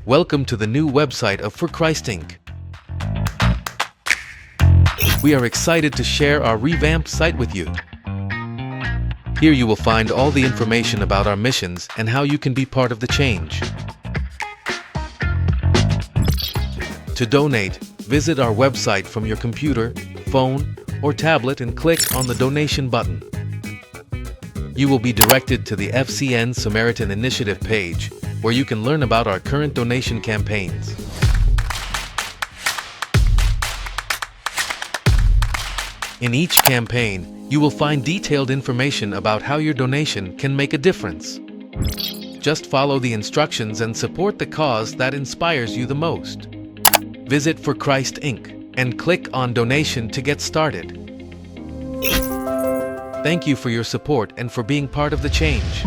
Welcome to the new website of For Christ Inc. We are excited to share our revamped site with you. Here you will find all the information about our missions and how you can be part of the change. To donate, visit our website from your computer, phone, or tablet and click on the donation button. You will be directed to the FCN Samaritan Initiative page, where you can learn about our current donation campaigns. In each campaign, you will find detailed information about how your donation can make a difference. Just follow the instructions and support the cause that inspires you the most. Visit For Christ Inc. and click on Donation to get started. Thank you for your support and for being part of the change.